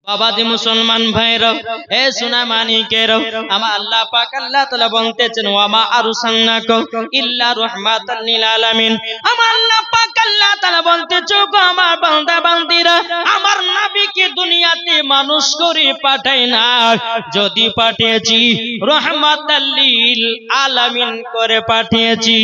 বাবাজি মুসলমান ভাইরা, এ সোনা মানিকেরা, আমার আল্লাহ পাক আল্লাহ তাআলা বলতেছেন ওয়ামা আরসালনাকা ইল্লা রাহমাতাল লিল আলামিন। আমার আল্লাহ পাক আল্লাহ তাআলা বলতেছে গো আমার বান্দা বান্দিরা, আমার নবীকে দুনিয়াতে মানুষ করে পাঠাই না, যদি পাঠিয়েছি রাহমাতাল লিল আলামিন করে পাঠিয়েছি।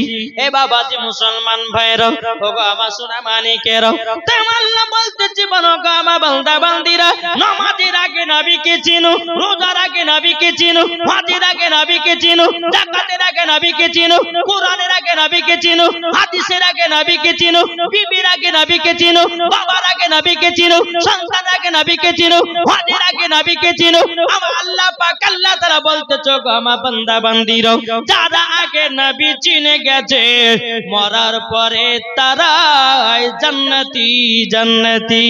এ বাবাজি মুসলমান ভাইরা, ও গো আমার সোনা মানিকেরা, তাই আমার আল্লাহ বলতেছে বলো গো আমার বান্দা বান্দিরা, নামাজের আগে নবীকে চিনো, রোজার আগে নবীকে চিনো, হজের আগে নবীকে চিনো, যাকাতের আগে নবীকে চিনো, কোরআনের আগে নবীকে চিনো, হাদিসের আগে নবীকে চিনো, বিবির আগে নবীকে চিনো, বাবার আগে নবীকে চিনো, সন্তানের আগে নবীকে চিনো, হজের আগে নবীকে চিনো। আমার আল্লাহ পাক আল্লাহ তাআলা বলতেছে গো আমার বান্দা বান্দিরা, যারা আগে নবী চিনে গেছে মরার পরে তারাই জান্নাতি জান্নাতি।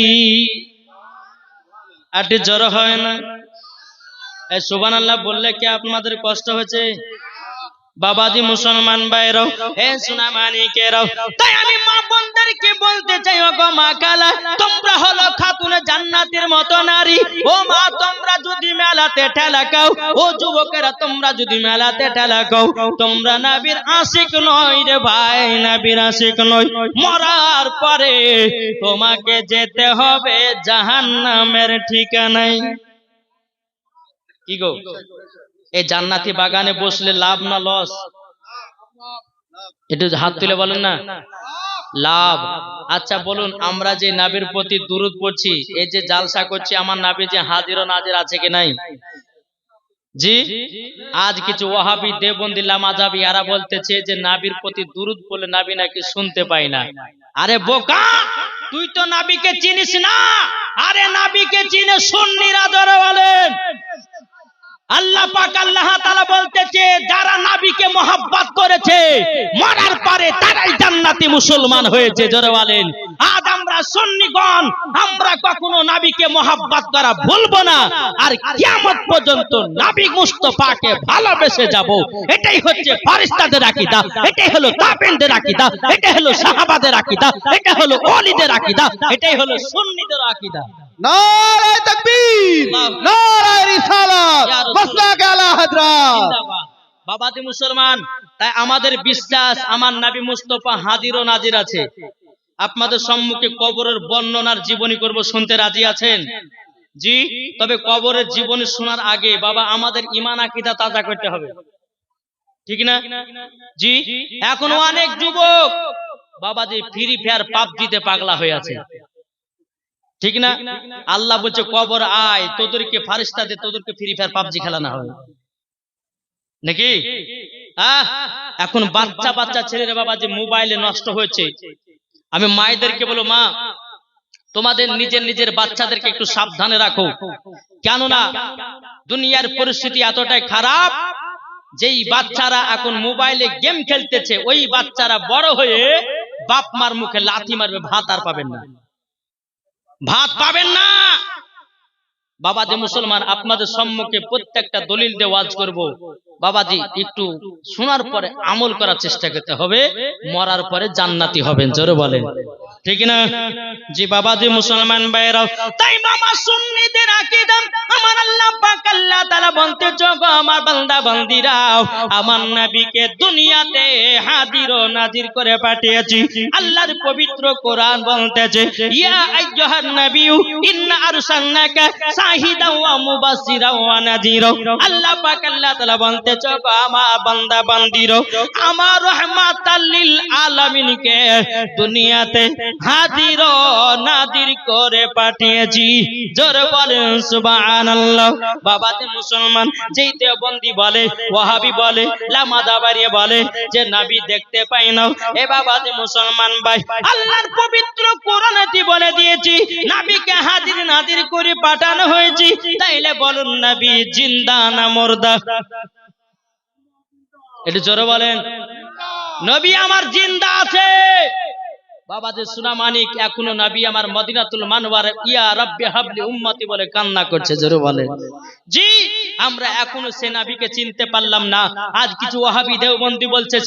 আটি জ্বর হয় না? এই সুবহানাল্লাহ বললে কি আপনাদের কষ্ট হচ্ছে? বাবাজি মুসলমান ভাইরাও, হে সোনা মানিকেরাও, তাই আমি মা বোনদেরকে বলতে চাই ও গো মা খালা, তোমরা হলো খাতুনে জান্নাতের মতো নারী। ও মা, তোমরা যদি মেলাতে ঠেলা খাও, ও যুবকেরা তোমরা যদি মেলাতে ঠেলা খাও, তোমরা নবীর আশিক নয় রে ভাই, নবীর আশিক নয়। মরার পরে তোমাকে যেতে হবে জাহান্নামের ঠিকানায়। কি গো, এই জান্নাতি বাগানে বসলে লাভ না লস? একটু হাত তুলে বলেন না, লাভ। আচ্ছা বলুন, আমরা যে নবীর প্রতি দুরূদ পড়ছি, এই যে জালসা করছি, আমার নবী যে হাজির ও নাজির আছে কি নাই? জি। আজ কিছু ওয়াহাবি দেওবন্দি লামাজাবি এরা বলতেছে যে নবীর প্রতি দুরূদ পড়লে নবী নাকি শুনতে পায় না। আরে বোকা, তুই তো নবীকে চিনিস না। আরে নবীকে চিনে সুন্নিরা ধরে বলেন। আল্লাহ পাক আল্লাহ তাআলা বলতেছে যারা নবীকে মহব্বত করেছে মরার পরে তারাই জান্নাতি মুসলমান হয়েছে। জোরে বলেন। আজ আমরা সুন্নিগণ আমরা কখনো নবীকে মহব্বত করা ভুলবো না, আর কিয়ামত পর্যন্ত নবী মুস্তাফাকে ভালোবেসে যাব। এটাই হচ্ছে ফেরেশতাদের আকীদা, এটাই হলো তাবেঈনদের আকীদা, এটাই হলো সাহাবাদের আকীদা, এটা হলো ওলিদের আকীদা, এটাই হলো সুন্নিদের আকীদা। নারায়ে তাকবীর, নারায়ে রিসালাত, মাসলাক আলা হযরত। জিন্দাবাদ। বাবাজি মুসলমান, তাই আমাদের বিশ্বাস আমার নবী মুস্তাফা হাজির ও নাজির আছে। আপনাদের সম্মুখে কবরের বর্ণনার জীবনী করব, শুনতে রাজি আছেন? জি। তবে কবরের জীবনী শোনার আগে বাবা আমাদের ঈমান আকীদা তাজা করতে হবে, ঠিক না? জি। এখন অনেক যুবক বাবাজি ফ্রি ফায়ার পাবজিতে পাগলা হয়ে আছে, ঠিক না? আল্লাহ বলছে কবর আয়, তোদেরকে ফেরেশতা দিয়ে তোদেরকে ফ্রি ফায়ার পাবজি খেলানো হবে নাকি? এখন বাচ্চা বাচ্চা ছেলেরা বাবা যে মোবাইলে নষ্ট হয়েছে, আমি মায়েদেরকে বলো মা তোমাদের নিজের নিজের বাচ্চাদেরকে একটু সাবধানে রাখো, কেননা দুনিয়ার পরিস্থিতি এতটাই খারাপ, যেই বাচ্চারা এখন মোবাইলে গেম খেলতেছে ওই বাচ্চারা বড় হয়ে বাপ মার মুখে লাথি মারবে, ভাত আর পাবেন না, ভাত পাবেন না। বাবাজি মুসলমান, আপনাদের সম্মুখে প্রত্যেকটা দলিল দিয়ে ওয়াজ করব। বাবাজি একটু শোনার পরে আমল করার চেষ্টা করতে হবে, মরার পরে জান্নাতি হবেন। জোরে বলেন, ঠিক না? জি বাবাজি মুসলমান ভাইরাও, তাই বাবা সুন্নিদের আকীদা আমার আল্লাহ পাক আল্লাহ তাআলা বলতেছে গো আমার বান্দা বান্দিরাও, আমার নবীকে দুনিয়াতে হাজির ও নাজির করে পাঠিয়েছি। আল্লাহর পবিত্র কোরআন বলতেছে ইয়া আইয়ুহান নাবিয়্যু ইন্না আরসালনাকা শাহিদাও ওয়া মুবাশশিরাও ওয়া নাযীরা। আল্লাহ পাক আল্লাহ তাআলা বলতেছে গো আমার বান্দা বান্দিরা, আমার রাহমাতাল লিল আলামিনকে দুনিয়াতে হাজির ও নাজির করে পাঠিয়েছি। জোরে বলেন সুবহানাল্লাহ। বাবাজি মুসলমান, যেই দেওবন্দি বলে, ওয়াহাবি বলে, লামাদাবাড়ি বলে যে নবী দেখতে পাই না, এ বাবাজি মুসলমান ভাই, আল্লাহর পবিত্র কোরআনেতে বলে দিয়েছি নবীকে হাজির নাজির করে পাঠানো হয়েছে। তাইলে বলুন নবী জিন্দা না মুর্দা? একটু জোরে বলেন। নবী আমার জিন্দা আছে। বাবাজি সোনা মানিক এখনো নবী আমার মদিনাতুল মানওয়ারে ইয়া রাব্বি হাবলি উম্মতি বলে কান্না করছে। জোরে বলেন। জি, আমরা এখনো সে নবীকে চিনতে পারলাম না। আজ কিছু ওয়াহাবি দেওবন্দি বলছে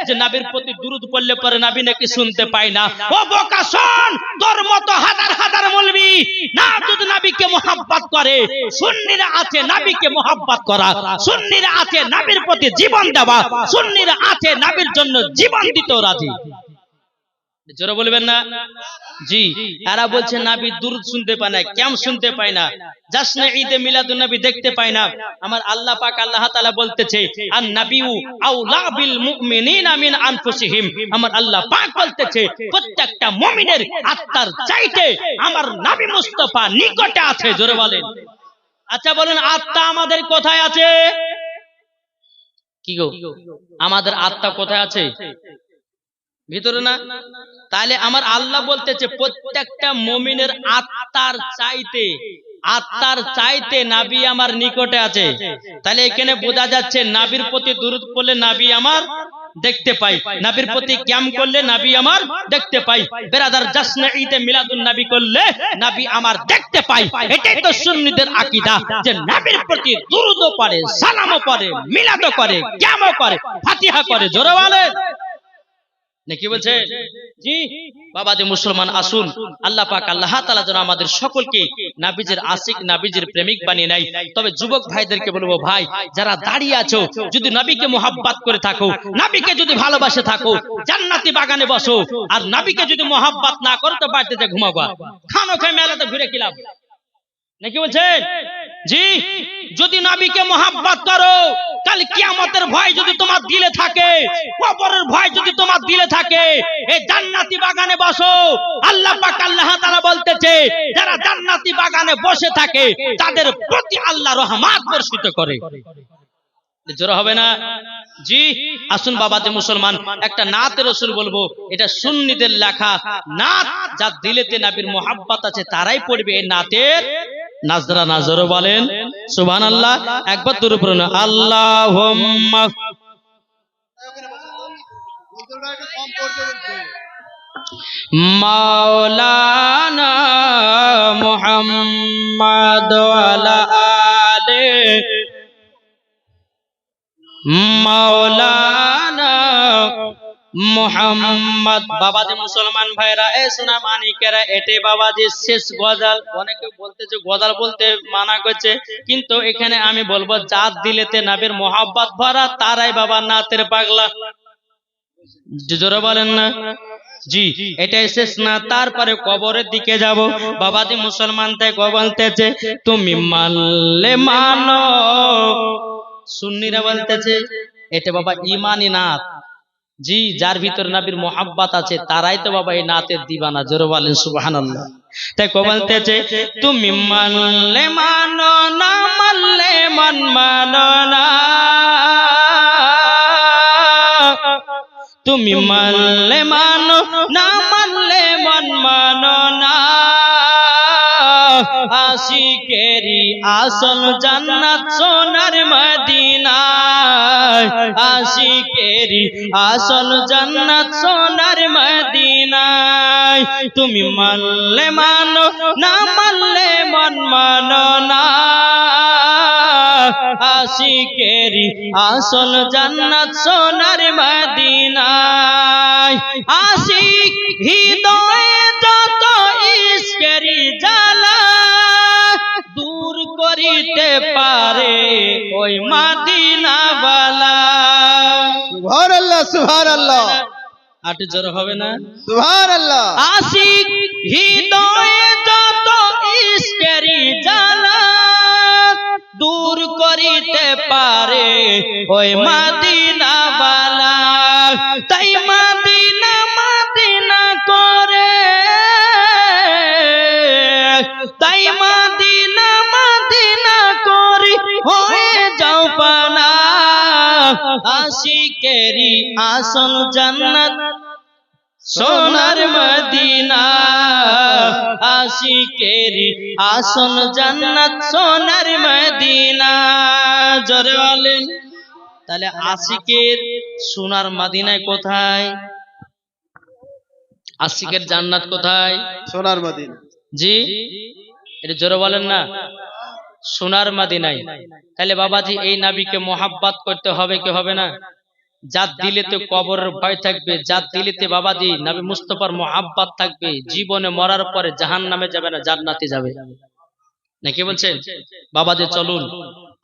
যে নবীর প্রতি দুরূদ পড়লে পরে নবী নাকি শুনতে পায় না। ও বোকা শোন, তোর মতো হাজার হাজার মৌলবি না যদি নবীকে মোহাব্বত করে, সুন্নিরা আছে নবীকে মোহাব্বত করা, সুন্নিরা আছে নবীর প্রতি জীবন দেওয়া, সুন্নিরা আছে নবীর জন্য জীবন দিতেও রাজি। জোরে বলবেন না? জি। এরা বলছে নবী দুরূদ শুনতে পায় না। কেমন শুনতে পায় না? জাশনে ঈদে মিলাদুন নবী দেখতে পায় না। আমার আল্লাহ পাক আল্লাহ তাআলা বলতেছে আন নাবিয়্যু আউলা বিল মুমিনিনা মিন আনফুসিহিম। আমার আল্লাহ পাক বলতেছে প্রত্যেকটা মুমিনের আত্মার চাইতে আমার নবী মুস্তাফা নিকটে আছে। জোরে বলেন। আচ্ছা বলেন, আত্মা আমাদের কোথায় আছে? কি গো, আমাদের আত্মা কোথায় আছে? ভিতরে না? তাহলে আমার আল্লাহ বলতেছে প্রত্যেকটা মুমিনের আত্মার চাইতে নবী আমার নিকটে আছে। তাহলে এখানে বোঝা যাচ্ছে নবীর প্রতি দুরূদ পড়লে নবী আমার দেখতে পাই, নবীর প্রতি কিয়াম করলে নবী আমার দেখতে পাই। বেরাদার, জাশনে ঈদে মিলাদুন নবী করলে নবী আমার দেখতে পাই। এটাই তো সুন্নিদের আকীদা, যে নবীর প্রতি দুরূদও পড়ে, সালামও পড়ে, মিলাদও করে, কিয়ামও করে, ফাতিহা করে। জোরে বলেন। নাকি বলছে? জি। বাবাজি মুসলমান, আসুন আল্লাহ পাক আল্লাহ তাআলা যেন আমাদের সকলকে নবীজির আশিক, নবীজির প্রেমিক বানিয়ে নেয়। তবে যুবক ভাইদেরকে বলবো, ভাই যারা দাঁড়িয়ে আছো, যদি নবীকে মোহাব্বত করে থাকো, নবীকে যদি ভালোবাসে থাকো, জান্নাতি বাগানে বসো। আর নবীকে যদি মোহাব্বত না করো তো বাড়িতে যে ঘুমাবা, খানো খাই মেলাতে ঘুরে কি লাভ? নাকি বলছেন? জি। যদি নবীকে মোহাব্বত করো, কাল কিয়ামতের ভয় যদি তোমার দিলে থাকে, কবরের ভয় যদি তোমার দিলে থাকে, এই জান্নাতি বাগানে বসো। আল্লাহ পাক আল্লাহ তাআলা বলতেছে যারা জান্নাতি বাগানে বসে থাকে তাদের প্রতি আল্লাহ রহমত বর্ষিত করে। জোরে হবে না? জি। আসুন বাবাজি মুসলমান, একটা নাতে রাসূল বলবো, এটা সুন্নিদের লেখা নাত। যার দিলেতে নবীর মোহাব্বত আছে তারাই পড়বে এই নাতের নাজরানা। জোরে বলেন সুবহানাল্লাহ। একবার দরুদ পড়ুন, আল্লাহুম্মা মাওলানা মুহাম্মদ ওয়ালা আলে মাওলানা মুহাম্মদ। বাবাজি মুসলমান ভাইরা, এ সোনা মানিকেরা, এটাই বাবাজি শেষ গজল। অনেকে বলতেছে গজল বলতে মানা করছে, কিন্তু এখানে আমি বলবো যার দিলেতে নবীর মোহাব্বত ভরা তারাই বাবা নাতের পাগলা। জোরে বলেন না? জি। এটাই শেষ না, তারপরে কবরের দিকে যাব। বাবাজি মুসলমান তাই বলতেছে তুমি মানলে মানো। সুন্নিরা বলতেছে এটা বাবা ইমানি নাত। জি। যার ভিতর নবীর মোহাব্বত আছে তারাই তো বাবা এই নাতের দিবানা। জোরে বলেন সুবহানাল্লাহ। তাই বলতেছে তুমি মানলে মানো, না মানলে মন মানো না। তুমি মানলে মানো, না মানলে মন মানো না। আশিকেরি আসল জান্নাত সোনার মদিনায়, আশিকেরি আসল জান্নাত সোনার মদিনায়। তুমি মানলে মানো, না মানলে মন মানো না। আশিকেরি আসল জান্নাত সোনার মদিনায়। আশিক হৃদয়ে যত ইশকেরি জ্বালা দূর করিতে পারে ওই মদিনা ওয়ালা। সুবহানাল্লাহ, সুবহানাল্লাহ। আটে জোরে হবে না? সুবহানাল্লাহ। আশিক হৃদয়ে যত ইশকেরি জ্বালা দূর করিতে পারে ওই মদিনা ওয়ালা। তাই মদিনা মদিনা করে, তাই মদিনা মদিনা করে হয়ে যাও পানা। আশিকেরি আসল জান্নাত সোনার মদিনা, আশিকেরি আসল জান্নাত সোনার মদিনা। জোরে বলেন। তাহলে আশিকের সোনার মদিনায় কোথায়? আশিকের জান্নাত কোথায়? সোনার মদিনা। জি। এটা জোরে বলেন না? সোনার মদিনায়। তাহলে বাবাজি এই নবীকে মোহাব্বত করতে হবে কি হবে না? যার দিলেতে কবরের ভয় থাকবে, যার দিলেতে বাবাজি নবী মুস্তাফার মুহাব্বত থাকবে, জীবনে মরার পরে জাহান্নামে যাবে না, জান্নাতে যাবে। নাকি বলছেন? বাবাজি চলুন,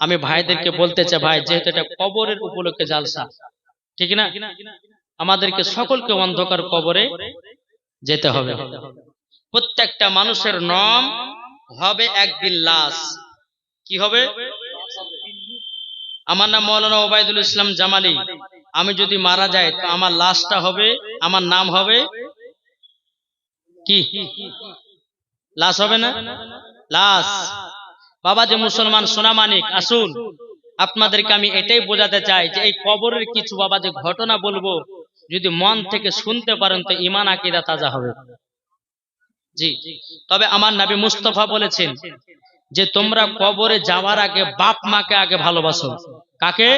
আমি ভাইদেরকে বলতে চাই, ভাই যেহেতু এটা কবরের উপলক্ষে জালসা, ঠিক না, আমাদেরকে সকলকে অন্ধকার কবরে যেতে হবে। প্রত্যেকটা মানুষের নাম হবে একদিন লাশ। কি হবে? আমার নাম মৌলানা ওবায়দুল ইসলাম জামালি। আমি যদি মারা যাই তো আমার লাশটা হবে, আমার নাম হবে কি? লাশ হবে না? লাশ। বাবা যে মুসলমান সোনামানিক, আসুন আপনাদেরকে আমি এটাই বোঝাতে চাই যে এই কবরের কিছু বাবা যে ঘটনা বলবো, যদি মন থেকে শুনতে পারেন তো ঈমান আকীদা তাজা হবে। জি, তবে আমার নবী মুস্তাফা বলেছেন যে তোমরা কবরে যাওয়ার আগে বাপ মাকে আগে ভালোবাসো। কাকে?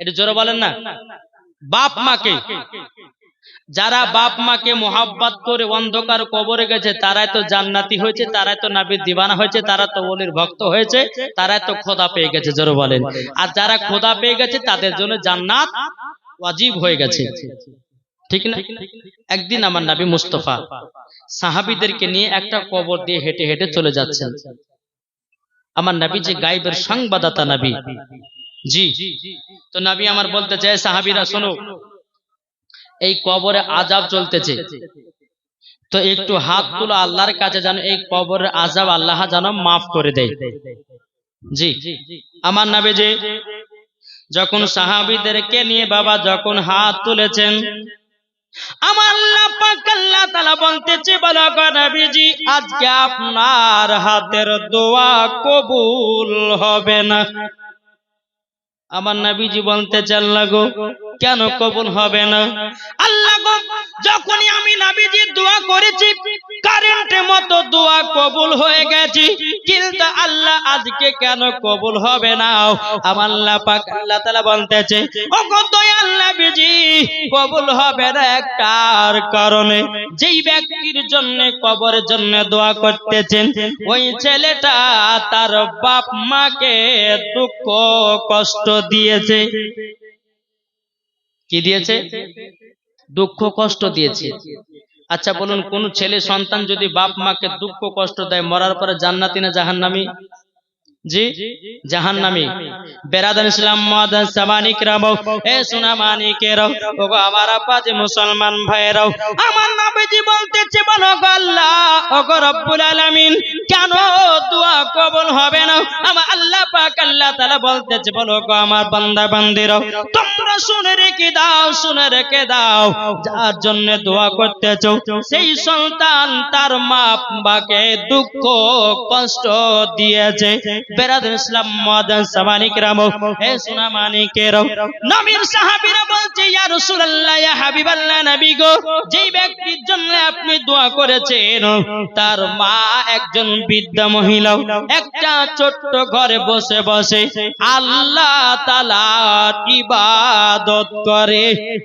এটা জোরে বলেন না। বাপ মাকে। যারা বাপ মাকে মোহাব্বত করে অন্ধকার কবরে গেছে তারাই তো জান্নাতি হয়েছে, তারাই তো নবীর দিওয়ানা হয়েছে, তারা তো ওলির ভক্ত হয়েছে, তারাই তো খোদা পেয়ে গেছে। জোরে বলেন। আর যারা খোদা পেয়ে গেছে তাদের জন্য জান্নাত ওয়াজিব হয়ে গেছে, ঠিক না? একদিন আমার নবী মুস্তাফা সাহাবীদেরকে নিয়ে একটা কবর দিয়ে হেঁটে হেঁটে চলে যাচ্ছেন। আমার নবী যে গায়েবের সংবাদদাতা নবী, জি, তো নবী আমার বলতে চায় সাহাবীরা শোনো, এই কবরে আযাব চলতেছে, তো একটু হাত তুলো আল্লাহর কাছে, যেন এই কবরের আযাব আল্লাহ যেন মাফ করে দেয়। জি, আমার নবী যে যখন সাহাবীদেরকে নিয়ে বাবা যখন হাত তুলেছেন, আমার আল্লাহ পাক আল্লাহ তাআলা বলতেছে, বলো গো নবীজি আজকে আপনার হাতের দোয়া কবুল হবে না। আমার নবীজি বলতেছে আল্লাহ গো কেন কবুল হবে না? আল্লাহ গো যখনই আমি নবীজি দোয়া করেছি কারেন্টের মতো দোয়া কবুল হয়ে গেছে, কিন্তু আল্লাহ আজকে কেন কবুল হবে না? আমার আল্লাহ পাক আল্লাহ তাআলা বলতেছে, ও গো দয়াল নবীজি কবুল হবে না একটার কারণে, যেই ব্যক্তির জন্য কবরের জন্য দোয়া করতেছেন ওই ছেলেটা তার বাপ মাকে দুঃখ কষ্ট দিয়েছে। কি দিয়েছে? দুঃখ কষ্ট দিয়েছে। আচ্ছা বলুন, কোন ছেলে সন্তান যদি বাপ মাকে দুঃখ কষ্ট দেয় মরার পরে জান্নাতি না জাহান্নামী? জি, জাহান্নামী। বেরাদান ইসলাম মুআদ্দান সামানিকরাও, এ সোনা মানিকেরাও, ওগো আমার আপা যে মুসলমান ভাইরাও, আমার নবীজি বলতেছে, বলো গো আল্লাহ, ওগো রব্বুল আলামিন কেন দোয়া কবুল হবে না? আমার আল্লাহ পাক আল্লাহ তাআলা বলতেছে, বলো গো আমার বান্দা বান্দিরাও, তোমরা শুনে রেখে দাও, শুনে রেখে দাও, যার জন্য দোয়া করতেছো সেই সন্তান তার মা বাবাকে দুঃখ কষ্ট দিয়েছে। বেরাদান ইসলাম মুআদ্দান সামানিকরাও, হে সোনা মানিকেরাও, নবীর সাহাবীরা বলছে, ইয়া রাসূলুল্লাহ, ইয়া হাবিবাল্লাহ, নবী গো যেই ব্যক্তির জন্য আপনি দোয়া করেছেন তার মা একজন বৃদ্ধা মহিলা, একটা ছোট্ট ঘরে বসে বসে আল্লাহ তাআলার ইবাদত করে।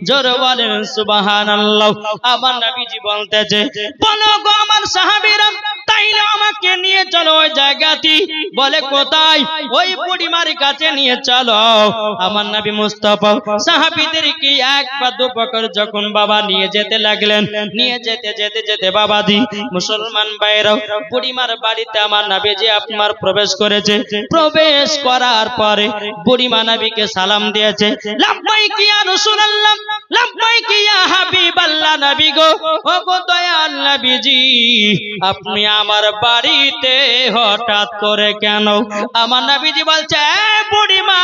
জোরে বলেন সুবহানাল্লাহ। আমার নবীজি বলতেছে, বলো গো আমার সাহাবীরা তাইলে আমাকে নিয়ে চলো ওই জায়গাটি। বলে কোথায়? ওই বুড়িমার কাছে নিয়ে চলো। আমার নবী মুস্তাফা সাহাবীদেরকে এক পা দু পা করে যখন বাবা নিয়ে যেতে লাগলেন, নিয়ে যেতে যেতে যেতে বাবাজি মুসলমান ভাইরাও বুড়িমার বাড়িতে আমার নবীজি আপনার প্রবেশ করেছে। প্রবেশ করার পরে বুড়িমা নবীকে সালাম দিয়েছে, লাব্বাইক ইয়া রাসূলুল্লাহ, লাব্বাইক ইয়া হাবিবাল্লাহ, নবী গো ও গো দয়াল নবীজি আপনি আমার বাড়িতে হঠাৎ করে কেন? আমার নবীজি বলছে, বুড়িমা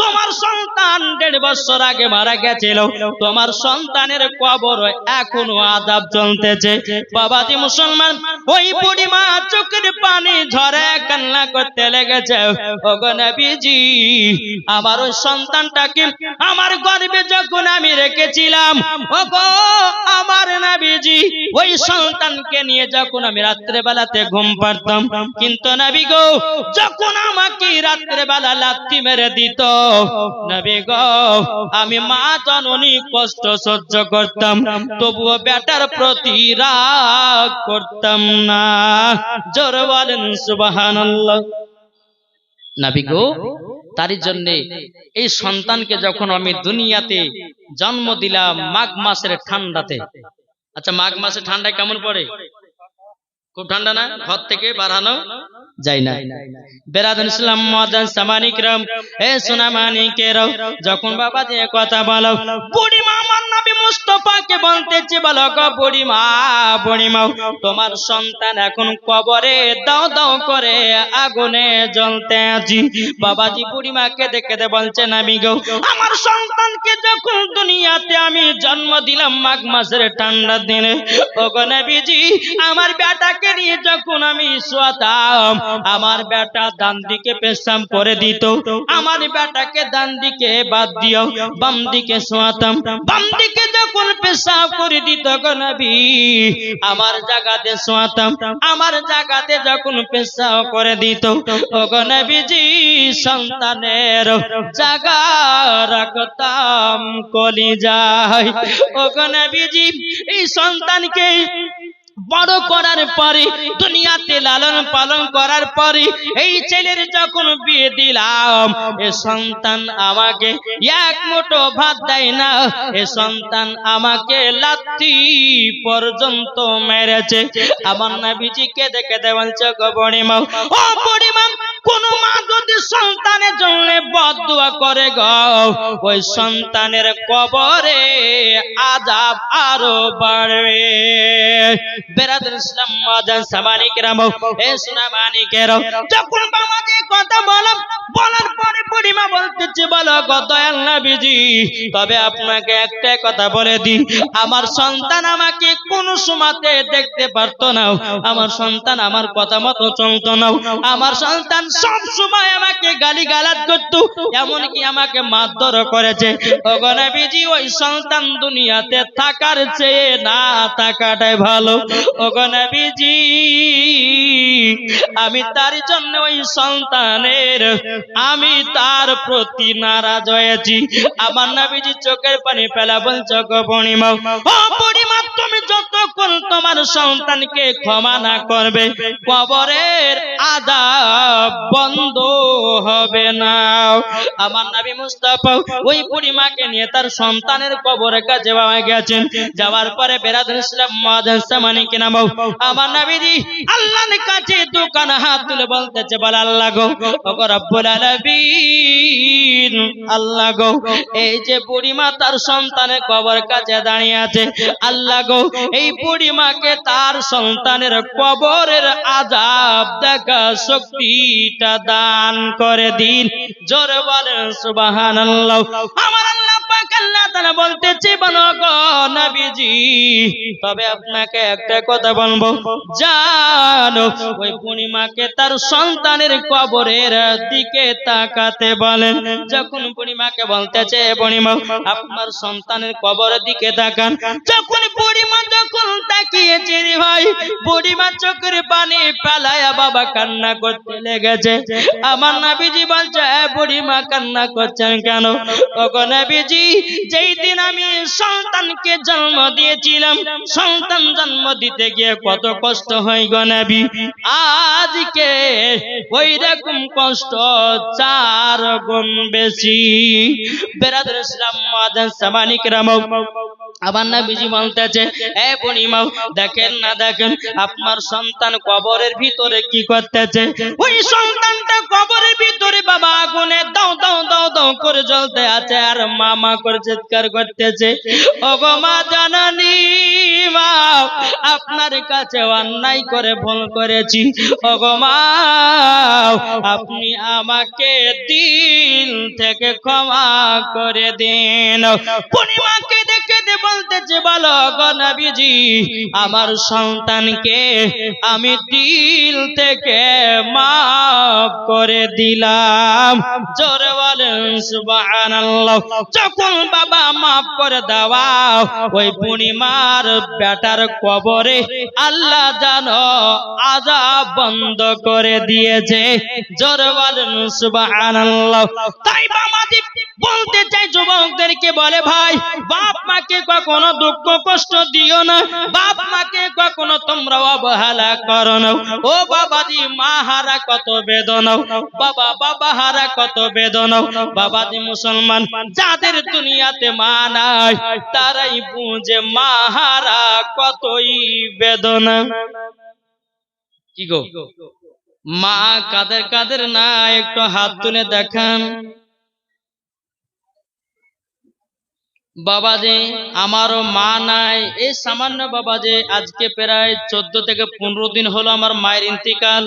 তোমার সন্তান 1.5 বছর আগে মারা গেছিল, তোমার সন্তানের কবর এখনো আযাব চলতেছে। বাবাজি মুসলমান ওই বুড়িমা চোখের পানি ঝরে কান্না করতে লেগেছে, ওগো নবীজি আমার ওই সন্তানটাকে আমার গর্ভে যখন আমি রেখেছিলাম, ওগো আমার নবীজি ওই সন্তানকে নিয়ে যখন আমি রাত্রে বেলাতে ঘুম পাড়তাম, কিন্তু নবী গো যখন আমাকে রাত্রে বেলা লাথি মেরে দিত, নবী গো আমি মা জননী কষ্ট সহ্য করতাম, তবুও বেটার প্রতি রাগ করতাম না। জোরে বলেন সুবহানাল্লাহ। নবী গো তারই জন্য এই সন্তানকে যখন আমি দুনিয়াতে জন্ম দিলাম মাঘ মাসের ঠান্ডাতে। আচ্ছা, মাঘ মাসে ঠান্ডা কেমন পড়ে? খুব ঠান্ডা না? ঘর থেকে বাড়ানো যায় না। বেরাদুল ইসলাম মুআজ্জান সামানিকরাম, এ সোনা মানিকেরাও, যখন বাবা যে কথা বলো, বুড়িমা আমার নবী মুস্তাফাকে বলতেছে, বলো গো বুড়িমা, বুড়িমা তোমার সন্তান এখন কবরে দাও দাও করে আগুনে জ্বলতে আছে। বাবাজি বুড়িমাকে দেখে বলছেন, আমি গো আমার সন্তানকে যখন দুনিয়াতে আমি জন্ম দিলাম মাঘ মাসের ঠান্ডার দিনে, ওগো নবীজি আমার বেটাকে নিয়ে যখন আমি শোয়াতাম, আমার বেটা ডান দিকে পেশাব করে দিত, আমার বেটাকে ডান দিকে বাদ দিও, বাম দিকে শোয়াতাম, বাম দিকে যখন পেশাব করে দিত গো নবী আমার জায়গাতে শোয়াতাম, আমার জায়গাতে যখন পেশাব করে দিত ওগো নবীজি সন্তানের জায়গা রাখতাম কলিজায়। ওগো নবীজি এই সন্তানকে বড় করার পরে, দুনিয়াতে লালন পালন করার পরে, এই ছেলের যখন বিয়ে দিলাম, এ সন্তান আমাকে এক মুঠো ভাত দেয় না, এ সন্তান আমাকে লাথি পর্যন্ত মেরেছে। আমার নবীজিকে দেখে বলছে, গো বুড়িমা, ও বুড়িমা, কোন মা যদি সন্তানের জন্য বদদুয়া করে গো, ওই সন্তানের কবরে আযাব আরো বাড়বে। বেরাদুল ইসলাম মুআজ্জান সামানিকরাম, এ সোনা মানিকেরাও, যখন বাবা যে কথা বলার পরে বুড়িমা বলতেছে, বলো গো দয়াল নবীজি, তবে আপনাকে একটা কথা বলে দিই, আমার সন্তান আমাকে কোন সময়তে দেখতে পারতো না, আমার সন্তান আমার কথা মতো চলতো না, আমার সন্তান সব সময় আমাকে গালিগালাজ করতো, এমনকি আমাকে মারধর করেছে। ওগো নবীজি ওই সন্তান দুনিয়াতে থাকার চেয়ে না থাকাটাই ভালো। ওগো নবীজি আমি তার জন্য ওই সন্তানের আমি তার প্রতি নারাজ হয়েছি। আমার নবীজি চোখের পানি ফেলা বলছে, গো বুড়িমা, ও বুড়িমা, তুমি যতক্ষণ তোমার সন্তানকে ক্ষমা না করবে কবরের আযাব বন্ধ হবে না। আমার নবী মুস্তাফা ওই বুড়িমাকে নিয়ে তার সন্তানের কবরের কাছে গেছেন। যাওয়ার পরে বেরাদুল ইসলাম মুআজ্জান সামানিকরাম, আমার নবীজি আল্লাহর কাছে দুখানা হাত তুলে বলতেছে, বল আল্লাহ গো, ওগো রব্বুল আলামিন, আল্লাহ গো, এই যে বুড়িমা তার সন্তানের কবর কাছে দাঁড়িয়ে আছে, আল্লাহ গো, এই বুড়িমাকে তার সন্তানের কবরের আযাব দেখা শক্তিটা দান করে দিন। জোরে বলেন সুবহানাল্লাহ। আমার আল্লাহ পাক আল্লাহ তাআলা বলতেছে, বলো গো নবীজি, তবে আপনাকে একটা কথা বলবো, জানো ওই বুড়িমাকে তার সন্তানের কবরের দিকে তাকাতে বলেন। যখন বুড়িমাকে বলতেছে, বুড়িমা আপনার সন্তানের কবরের দিকে তাকান, যখন বুড়িমা যখন তাকিয়েছে রে ভাই, বুড়িমা চোখের পানি ফেলায়া বাবা কান্না করতে লেগেছে। আমার নবীজি বলছে, বুড়িমা কান্না করছেন কেন? ওগো নবীজি, যেই দিন আমি সন্তানকে জন্ম দিয়েছিলাম, সন্তান জন্ম দিতে গিয়ে কত কষ্ট হয় গো নবী, আজকে ওই রকম কষ্ট 4 গুণ বেশি। বেরাদুল ইসলাম মুআজ্জান সামানিকরাম, আমার নবীজি বলতেছে, এ বুড়িমা, দেখেন না দেখেন আপনার সন্তান কবরের ভিতরে কি করতেছে। ওই সন্তানটা কবরের ভিতরে বাবা আগুনে দাও দাও দাও দাও করে জ্বলতে আছে, আর মামা করে চিৎকার করতেছে, ওগো মা জাননী, মা আপনার কাছে অন্যায় করে ভুল করেছি, ওগো মা আপনি আমাকে দিল থেকে ক্ষমা করে দিন। বুড়িমাকে দেখে বলতেছে, বলো গো নবীজি, আমার সন্তানকে আমি দিল থেকে মাফ করে দিলাম। জোরে বলেন সুবহানাল্লাহ। যখন বাবা মাফ করে দেওয়া, ওই বুড়িমার বেটার কবরে আল্লাহ জানো আযাব বন্ধ করে দিয়েছে। জোরে বলেন সুবহানাল্লাহ। তাই বাবাজি বলতে চাই যুবকদেরকে, বলে ভাই বাপ মাকে কখনো দুঃখ কষ্ট দিও না, বাপ মাকে কখনো তোমরা অবহেলা করো না। ও বাবাজি, মা হারা কত বেদনা, বাবা হারা কত বেদনা। বাবাজি মুসলমান, যাদের দুনিয়াতে মা নাই তারাই বুঝে মা হারা কতই বেদনা। কি গো, মা কাদের কাদের না একটু হাত তুলে দেখান। বাবাজি আমারও মা নাই, এই সামান্য বাবাজি আজকে প্রায় 14 থেকে 15 দিন হলো আমার মায়ের ইন্তিকাল।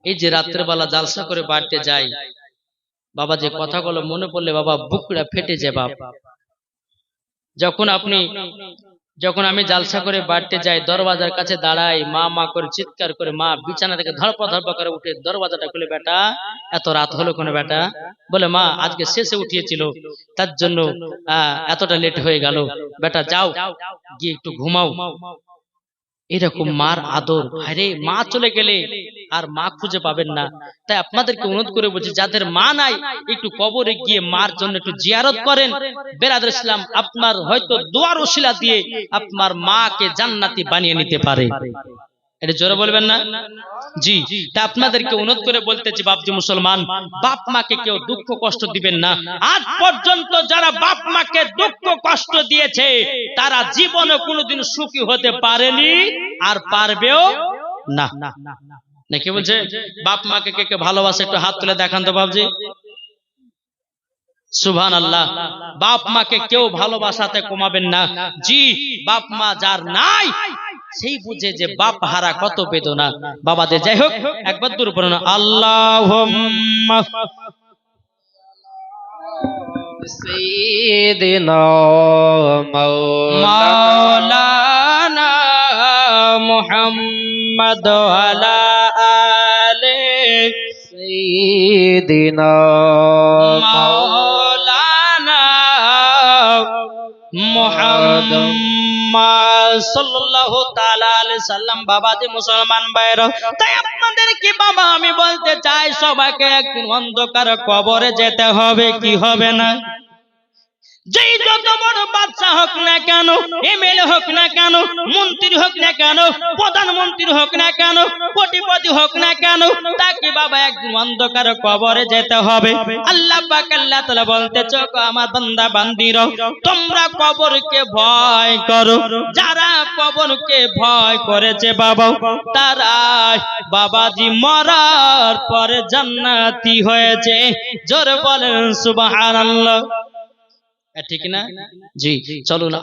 এই যে রাত্রেবেলা জালসা করে বাড়িতে যাই, বাবাজি কথাগুলো মনে পড়লে বাবা বুকটা ফেটে যায়। বাপ, যখন আমি জালসা করে বাড়িতে যাই, দরওয়াজার কাছে দাঁড়াই, মা মা করে চিৎকার করে, মা বিছানা থেকে ধরপা করে উঠে দরওয়াজাটা খুলে, বেটা এত রাত হলো কোনো বেটা? বলে মা আজকে শেষে উঠিয়েছিল, তার জন্য এতটা লেট হয়ে গেল, বেটা যাও গিয়ে একটু ঘুমাও। এরকম মার আদর। আরে মা চলে গেলে আর মা খুঁজে পাবেন না। তাই আপনাদেরকে অনুরোধ করে বলছি, যাদের মা নাই একটু কবরে গিয়ে মার জন্য একটু জিয়ারত করেন। বেরাদর ইসলাম, আপনার হয়তো দোয়ার ওসিলা দিয়ে আপনার মাকে জান্নাতি বানিয়ে নিতে পারে। এটা জোরে বলবেন না? জি। তা আপনাদেরকে অনুরোধ করে বলতেছি, বাপজি মুসলমান, বাপ মাকে কেউ দুঃখ কষ্ট দিবেন না। আজ পর্যন্ত যারা বাপ মাকে দুঃখ কষ্ট দিয়েছে তারা জীবনে কোনোদিন সুখী হতে পারেনি আর পারবেও না। নাকি বলছে? বাপ মাকে কে কে ভালোবাসে একটু হাত তুলে দেখান তো বাপজি। সুবহানাল্লাহ। বাপ মাকে কেউ ভালোবাসাতে কমাবেন না। জি, বাপ মা যার নাই সেই বুঝে যে বাপ হারা কত বেদনা। বাবাদের যাই হোক, একবার দূর পড়ুন, আল্লাহুম্মা সাইয়্যিদিনা মাওলানা মুহাম্মদ ওয়ালা আলে সাইয়্যিদিনা মাওলানা মুহাম্মদ সাল্লাল্লাহু তাআলা আলাইহি সাল্লাম। বাবাজি মুসলমান ভাইরা, তাই আপনাদেরকে বাবা আমি বলতে চাই, সবাইকে একদিন অন্ধকার কবরে যেতে হবে, কি হবে না? যেই যত বড় বাদশা হোক না কেন, এমএলএ হোক না কেন, মন্ত্রী হোক না কেন, প্রধানমন্ত্রী হোক না কেন, কোটিপতি হোক না কেন, তাকে বাবা একদিন অন্ধকার কবরে যেতে হবে। আল্লাহ পাক আল্লাহ তাআলা বলতেছে, আমার বান্দা বান্দিরা, তোমরা কবরকে ভয় করো। যারা কবরকে ভয় করেছে বাবা, তারা বাবাজি মরার পরে জান্নাতি হয়েছে। জোরে বলেন সুবহানাল্লাহ। ঠিক না? জি, চলুন।